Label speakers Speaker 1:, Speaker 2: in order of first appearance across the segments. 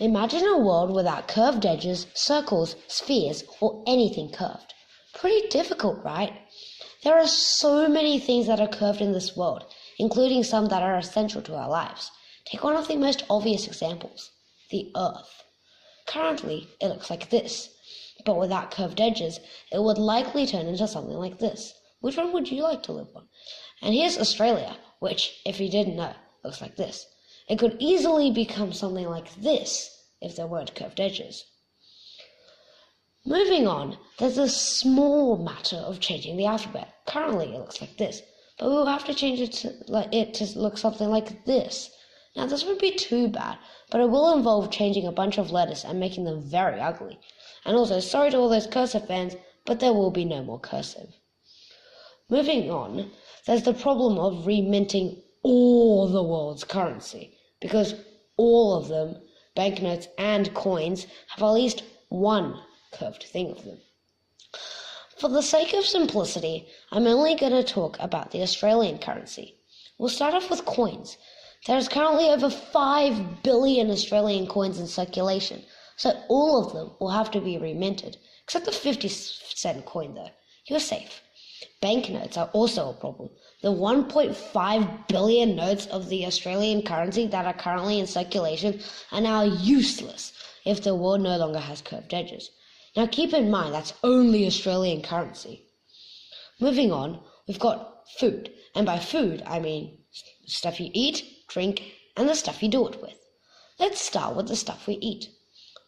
Speaker 1: Imagine a world without curved edges, circles, spheres, or anything curved. Pretty difficult, right? There are so many things that are curved in this world, including some that are essential to our lives. Take one of the most obvious examples, the Earth. Currently, it looks like this, but without curved edges, it would likely turn into something like this. Which one would you like to live on? And here's Australia, which, if you didn't know, looks like this. It could easily become something like this if there weren't curved edges. Moving on, there's a small matter of changing the alphabet. Currently, it looks like this, but we will have to change it to look something like this. Now, this won't be too bad, but it will involve changing a bunch of letters and making them very ugly. And also, sorry to all those cursive fans, but there will be no more cursive. Moving on, there's the problem of reminting all the world's currency, because all of them, banknotes and coins, have at least one curved thing of them. For the sake of simplicity, I'm only going to talk about the Australian currency. We'll start off with coins. There's currently over 5 billion Australian coins in circulation, so all of them will have to be reminted, except the 50-cent coin though. You're safe. Banknotes are also a problem. The 1.5 billion notes of the Australian currency that are currently in circulation are now useless if the world no longer has curved edges. Now keep in mind that's only Australian currency. Moving on, we've got food, and by food I mean stuff you eat, drink, and the stuff you do it with. Let's start with the stuff we eat.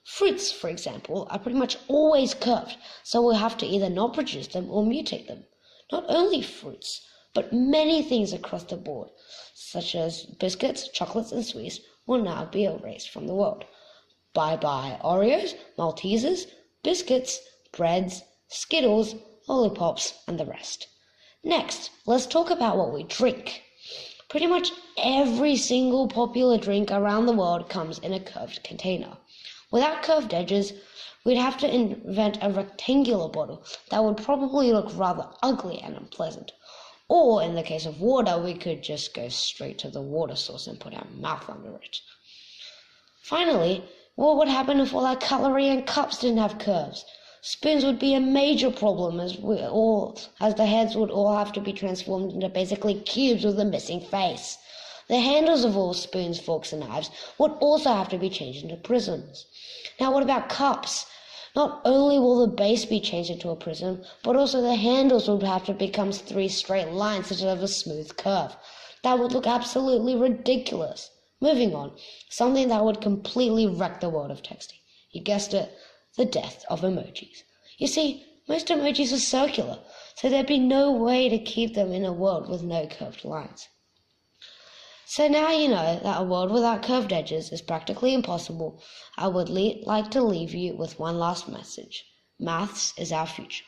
Speaker 1: Fruits, for example, are pretty much always curved, so we'll have to either not produce them or mutate them. Not only fruits, but many things across the board, such as biscuits, chocolates, and sweets, will now be erased from the world. Bye-bye Oreos, Maltesers, biscuits, breads, Skittles, lollipops, and the rest. Next, let's talk about what we drink. Pretty much every single popular drink around the world comes in a curved container. Without curved edges, we'd have to invent a rectangular bottle that would probably look rather ugly and unpleasant. Or, in the case of water, we could just go straight to the water source and put our mouth under it. Finally, what would happen if all our cutlery and cups didn't have curves? Spoons would be a major problem as the heads would all have to be transformed into basically cubes with a missing face. The handles of all spoons, forks, and knives would also have to be changed into prisms. Now, what about cups? Not only will the base be changed into a prism, but also the handles would have to become 3 straight lines instead of a smooth curve. That would look absolutely ridiculous. Moving on, something that would completely wreck the world of texting. You guessed it, the death of emojis. You see, most emojis are circular, so there'd be no way to keep them in a world with no curved lines. So now you know that a world without curved edges is practically impossible. I would like to leave you with one last message. Maths is our future.